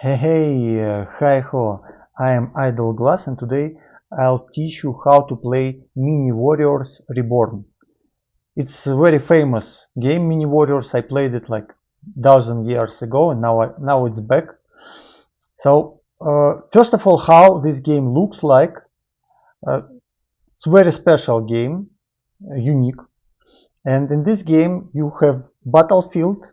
Hi ho, I am Igroglaz and today I'll teach you how to play Mini Warriors Reborn. It's a very famous game, Mini Warriors. I played it like 1000 years ago and now it's back. So first of all, how this game looks like. It's a very special game, unique. And in this game you have battlefield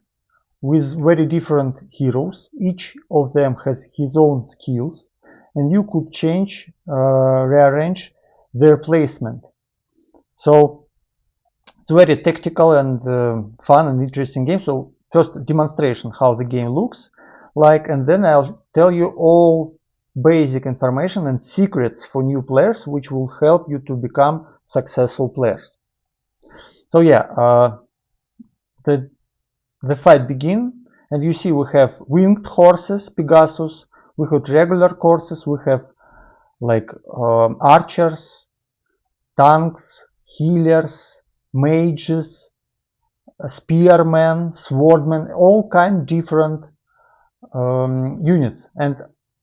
with very different heroes. Each of them has his own skills, and you could change, rearrange their placement. So it's very tactical and fun and interesting game. So first demonstration how the game looks like, and then I'll tell you all basic information and secrets for new players, which will help you to become successful players. So yeah, the fight begins, and you see we have winged horses, Pegasus, we have regular horses, we have like archers, tanks, healers, mages, spearmen, swordmen, all kind different units, and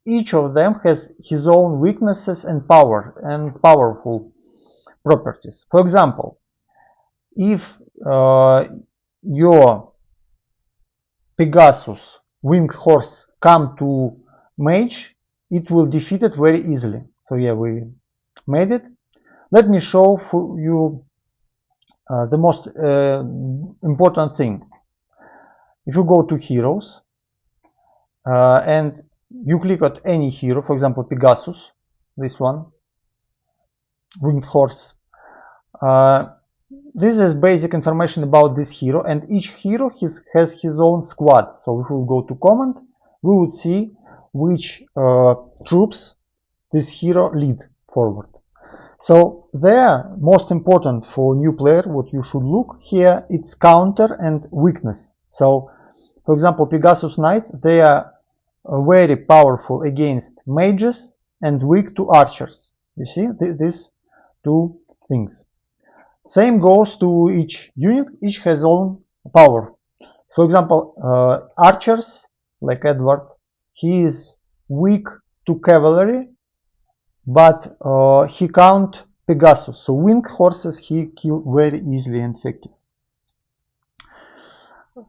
each of them has his own weaknesses and powerful properties. For example, if your Pegasus winged horse come to mage, it will defeat it very easily. So yeah, we made it. Let me show for you the most important thing. If you go to heroes and you click on any hero, for example Pegasus, this one, winged horse, this is basic information about this hero, and each hero has his own squad. So if we go to command, we would see which troops this hero lead forward. So there, most important for new player, what you should look here, it's counter and weakness. So for example, Pegasus Knights, they are very powerful against mages and weak to archers. You see these two things. Same goes to each unit, each has own power. For example, archers, like Edward, he is weak to cavalry, but he count Pegasus, so winged horses he kill very easily and effective.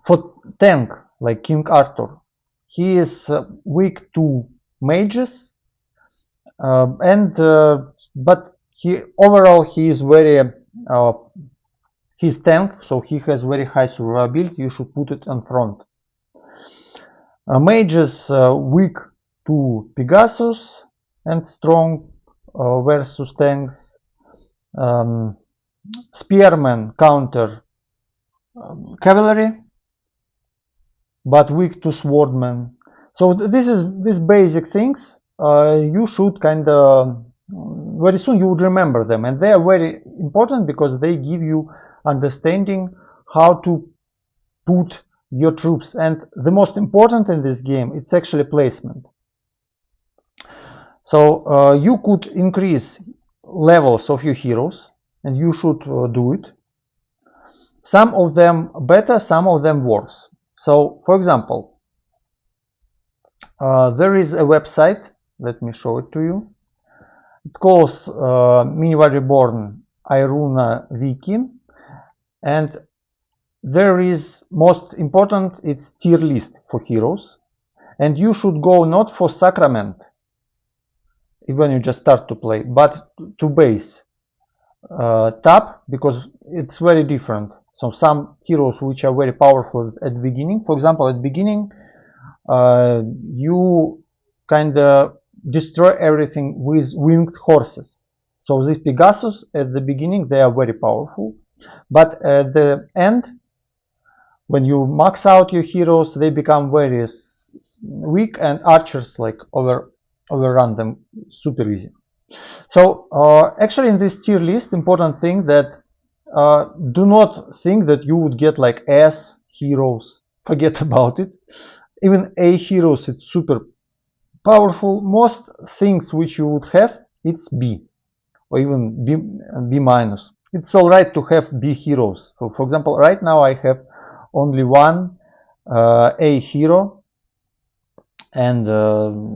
For tank, like King Arthur, he is weak to mages, but overall he is very his tank, so he has very high survivability. You should put it on front. Mages weak to Pegasus and strong versus tanks. Spearmen counter cavalry, but weak to swordmen. So these basic things. You should kind of very soon you would remember them, and they are very important because they give you understanding how to put your troops. And the most important in this game, it's actually placement. So you could increase levels of your heroes, and you should do it. Some of them better, some of them worse. So for example, there is a website, let me show it to you. It calls Mini Reborn Iruna Wiki, and there is most important, it's tier list for heroes, and you should go not for sacrament when you just start to play, but to base tab, because it's very different. So some heroes which are very powerful at the beginning, for example, at the beginning you kind of destroy everything with winged horses. So these Pegasus at the beginning, they are very powerful, but at the end, when you max out your heroes, they become very weak, and archers like overrun them super easy. So actually in this tier list, important thing that do not think that you would get like S heroes, forget about it. Even A heroes, it's super powerful. Most things which you would have, it's B or even B minus. It's alright to have B heroes. So for example, right now I have only one A hero, and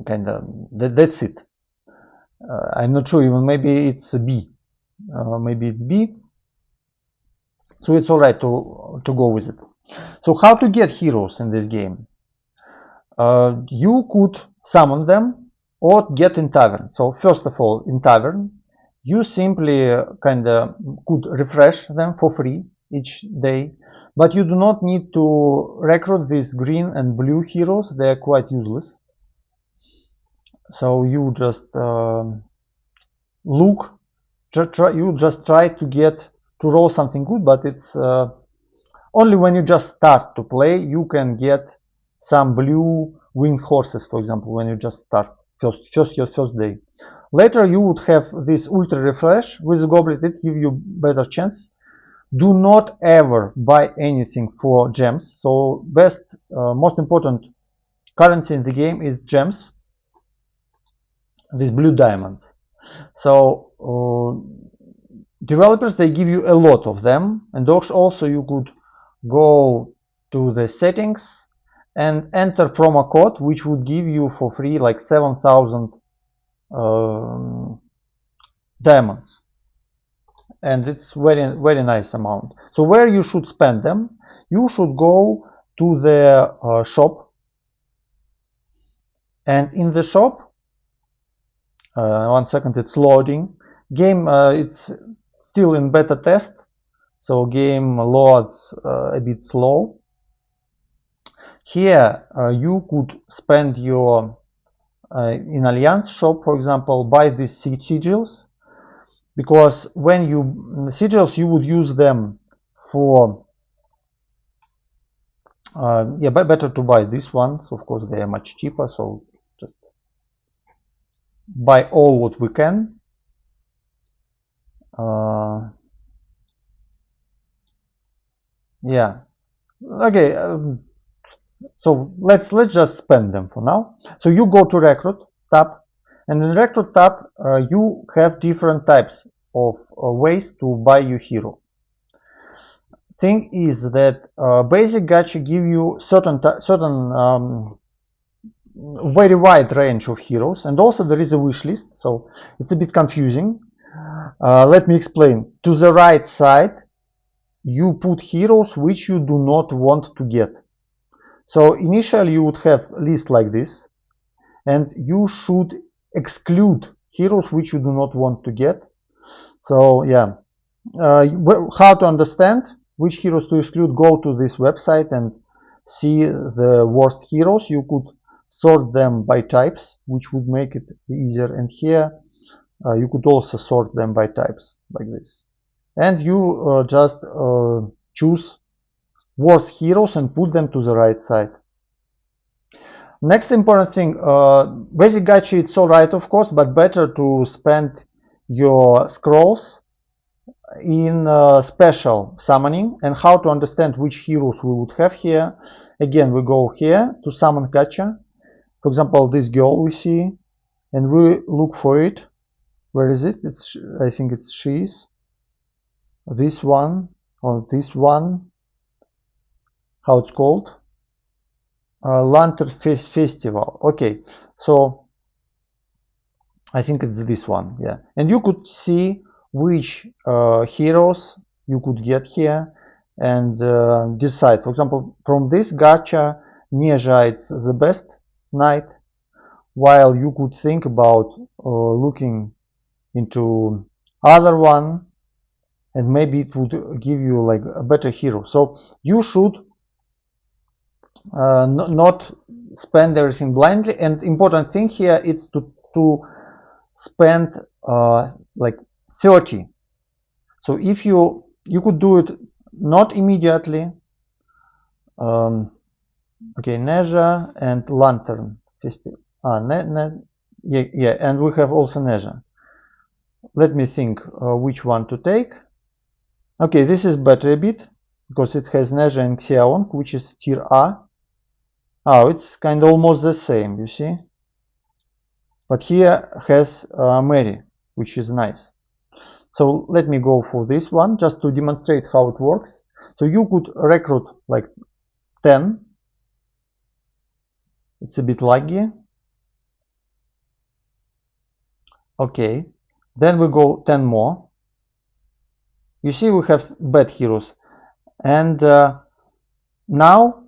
kind of that's it. I'm not sure, even maybe it's B. Maybe it's B. So it's alright to go with it. So how to get heroes in this game? You could summon them or get in Tavern. So first of all, in Tavern, you simply kind of could refresh them for free each day, but you do not need to recruit these green and blue heroes. They are quite useless. So you just look, you just try to roll something good, but it's only when you just start to play you can get some blue winged horses, for example, when you just start your first day. Later you would have this ultra refresh with the goblet. It gives you better chance. Do not ever buy anything for gems. So best most important currency in the game is gems, these blue diamonds. So developers, they give you a lot of them, and also you could go to the settings and enter promo code, which would give you for free like 7,000 diamonds, and it's very nice amount. So where you should spend them? You should go to the shop, and in the shop, 1 second, it's loading. Game, it's still in beta test, so game loads a bit slow. Here you could spend your in Alliance shop, for example, buy these sigils, because when you sigils, you would use them for yeah, but better to buy these ones. Of course, they are much cheaper, so just buy all what we can. Yeah, okay. So let's just spend them for now. So you go to recruit tab, and in recruit tab you have different types of ways to buy your hero. Thing is that basic gacha give you certain very wide range of heroes, and also there is a wish list, so it's a bit confusing. Let me explain. To the right side you put heroes which you do not want to get. So initially you would have a list like this, and you should exclude heroes which you do not want to get. So yeah, how to understand which heroes to exclude? Go to this website and see the worst heroes. You could sort them by types, which would make it easier. And here you could also sort them by types like this. And you just choose worst heroes and put them to the right side. Next important thing, basic gacha, it's alright of course, but better to spend your scrolls in special summoning. And how to understand which heroes we would have here? Again, we go here to summon gacha. For example, this girl we see, and we look for it. Where is it? It's, I think it's she's this one, or this one. How it's called? Lantern Festival. Okay, so I think it's this one. Yeah, and you could see which heroes you could get here and decide. For example, from this gacha, Neja it's the best knight, while you could think about looking into other one, and maybe it would give you like a better hero. So you should not spend everything blindly. And important thing here is to spend like 30. So if you could do it not immediately. Okay, Neja and Lantern Festival. Yeah, and we have also Neja. Let me think which one to take. Okay, this is better a bit because it has Neja and Xiaong, which is tier A. Oh, it's kind of almost the same, you see. But here has Mary, which is nice. So let me go for this one just to demonstrate how it works. So you could recruit like 10. It's a bit laggy. Okay, then we go 10 more. You see we have bad heroes, and now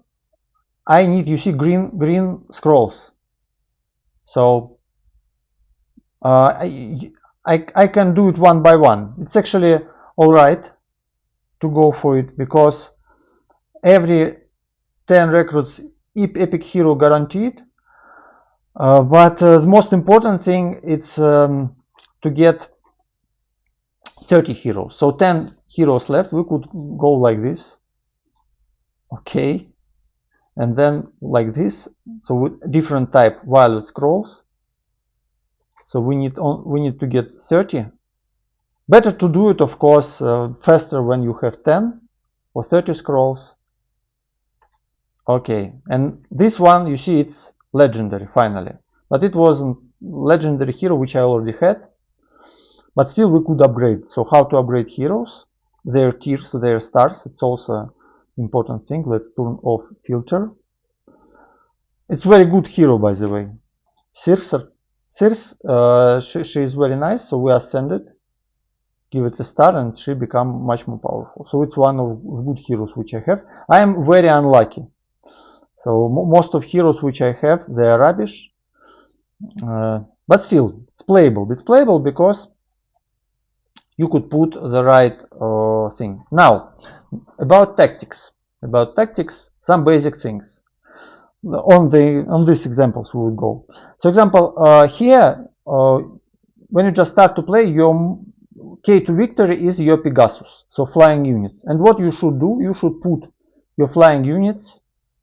I need, you see, green scrolls. So I can do it one by one. It's actually alright to go for it, because every 10 recruits epic hero guaranteed. But the most important thing is to get 30 heroes. So 10 heroes left. We could go like this. Okay. And then like this. So with different type violet scrolls. So we need to get 30. Better to do it, of course, faster when you have 10 or 30 scrolls. Okay, and this one, you see, it's legendary finally, but it wasn't legendary hero, which I already had, but still we could upgrade. So how to upgrade heroes? Their tiers, their stars, it's also important thing. Let's turn off filter. It's very good hero, by the way. Circe, she is very nice, so we ascend it, give it a star, and she become much more powerful. So it's one of good heroes which I have. I am very unlucky. So most of heroes which I have, they are rubbish. But still, it's playable. It's playable because you could put the right thing. Now, about tactics. About tactics, some basic things. On these examples we will go. So example, here, when you just start to play, your key to victory is your Pegasus, so flying units. And what you should do, you should put your flying units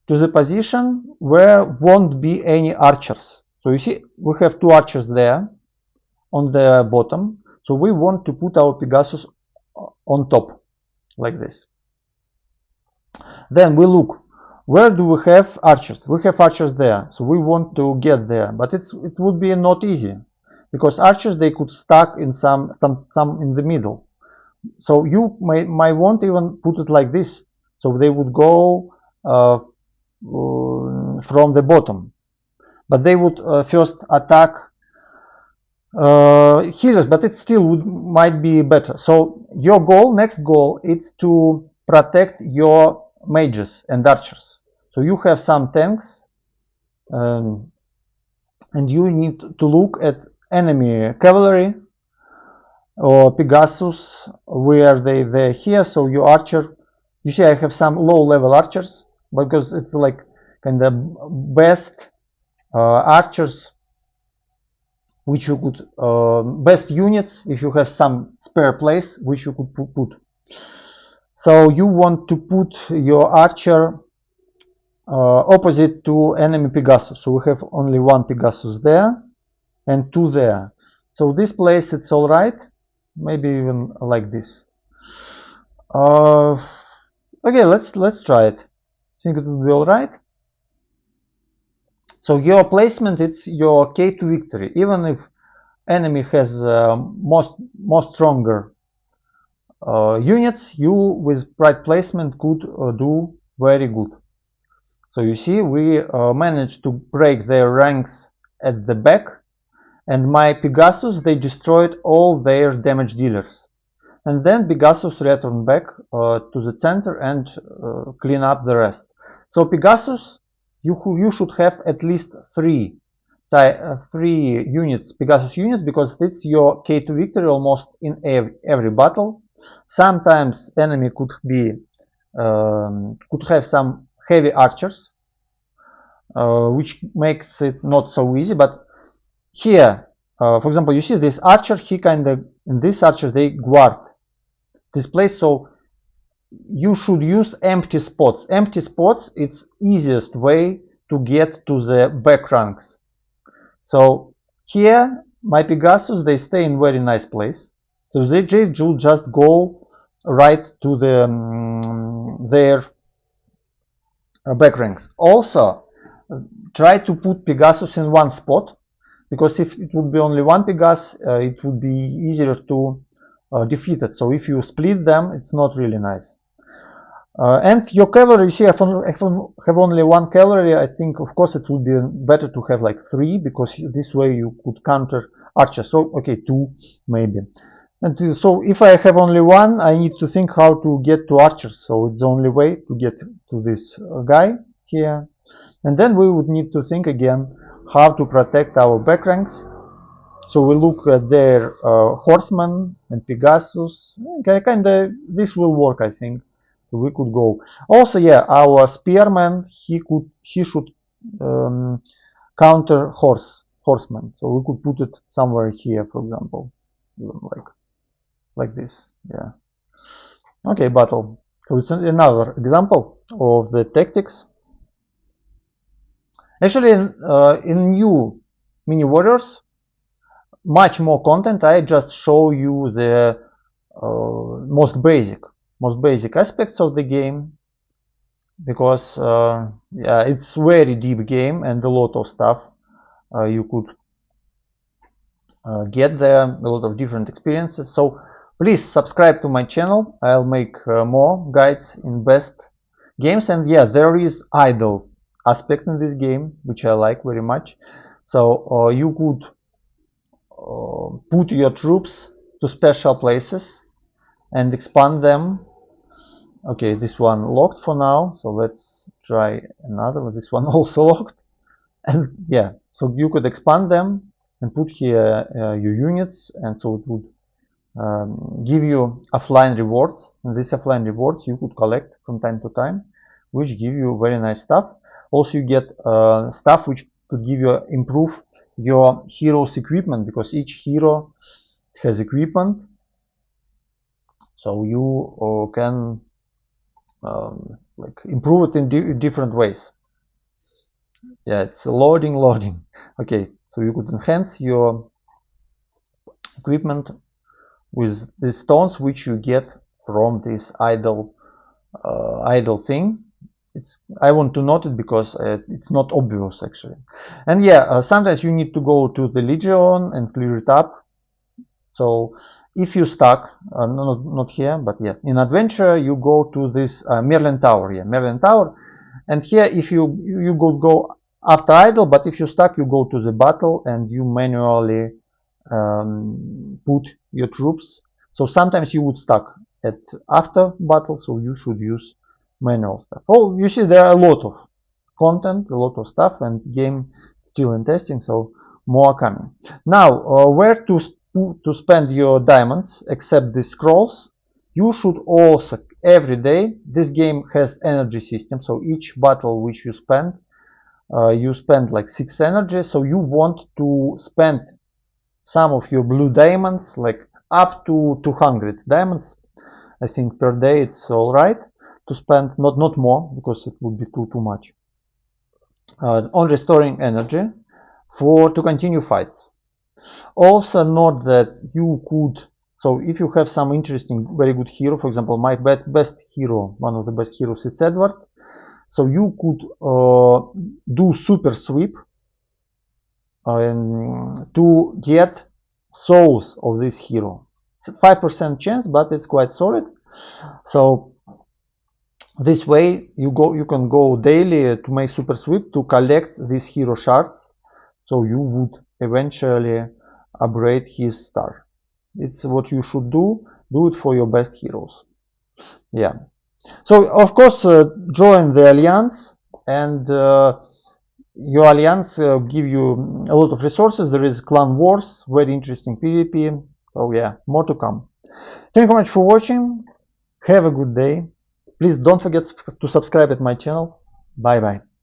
to the position where won't be any archers. So you see, we have two archers there on the bottom. So we want to put our Pegasus on top, like this. Then we look, where do we have archers? We have archers there, so we want to get there. But it would be not easy, because archers, they could stuck in some in the middle. So you might want even put it like this. So they would go from the bottom, but they would first attack healers, but it still might be better. So your next goal is to protect your mages and archers. So you have some tanks, and you need to look at enemy cavalry or Pegasus, where they're here. So your archer, you see I have some low level archers, because it's like kind of best archers which you could best units if you have some spare place which you could put. So you want to put your archer opposite to enemy Pegasus. So we have only one Pegasus there and two there. So this place, it's all right, maybe even like this. Okay, let's try it. I think it will be all right. So your placement, it's your key to victory. Even if enemy has most stronger units, you with right placement could do very good. So you see, we managed to break their ranks at the back, and my Pegasus, they destroyed all their damage dealers. And then Pegasus returned back to the center and clean up the rest. So Pegasus, you should have at least three units, Pegasus units, because it's your key to victory almost in every battle. Sometimes enemy could have some heavy archers, which makes it not so easy. But here, for example, you see this archer, he kind of, in this archer, they guard this place. So you should use empty spots. Empty spots, it's easiest way to get to the back ranks. So here, my Pegasus, they stay in very nice place. So they should just go right to their back ranks. Also, try to put Pegasus in one spot, because if it would be only one Pegasus, it would be easier to defeat it. So if you split them, it's not really nice. And your cavalry, you see, I have only 1 cavalry. I think, of course, it would be better to have like 3, because this way you could counter archers. So, okay, 2 maybe. And so if I have only 1, I need to think how to get to archers. So it's the only way to get to this guy here. And then we would need to think again how to protect our back ranks. So we look at their horsemen and Pegasus. Okay, kinda, this will work, I think. So we could go. Also, yeah, our spearman, he should counter horsemen. So we could put it somewhere here, for example, even like this. Yeah. Okay, battle. So it's another example of the tactics. Actually, in new mini warriors, much more content. I just show you the most basic aspects of the game, because yeah, it's very deep game and a lot of stuff you could get there, a lot of different experiences. So please subscribe to my channel. I'll make more guides in best games. And yeah, there is idle aspect in this game, which I like very much. So you could put your troops to special places and expand them. Okay, this one locked for now, so let's try another. This one also locked. And yeah, so you could expand them and put here your units, and so it would give you offline rewards. And these offline rewards you could collect from time to time, which give you very nice stuff. Also, you get stuff which could give you improve your hero's equipment, because each hero has equipment, so you can like improve it in different ways. Yeah, it's loading. Okay, so you could enhance your equipment with the stones which you get from this idle thing. I want to note it because it's not obvious actually. And yeah, sometimes you need to go to the Legion and clear it up. So if you stuck, not here, but yeah, in adventure you go to this Merlin Tower. Yeah, Merlin Tower, and here if you go after idle, but if you stuck, you go to the battle and you manually put your troops. So sometimes you would stuck at after battle, so you should use manual stuff. Oh, you see there are a lot of content, a lot of stuff, and game still in testing, so more coming. Now, where to spend your diamonds except the scrolls? You should also every day. This game has energy system, so each battle which you spend like 6 energy. So you want to spend some of your blue diamonds, like up to 200 diamonds. I think per day it's all right to spend, not more, because it would be too much. On restoring energy to continue fights. Also note that you could, so if you have some interesting, very good hero, for example, my best hero, one of the best heroes, it's Edward. So you could do super sweep to get souls of this hero. It's a 5% chance, but it's quite solid. So this way you can go daily to make super sweep to collect these hero shards, so you would eventually upgrade his star. It's what you should do it for your best heroes. Yeah, so of course join the alliance, and your alliance give you a lot of resources. There is clan wars, very interesting PvP. Oh yeah, more to come. Thank you very much for watching. Have a good day. Please don't forget to subscribe at my channel. Bye bye.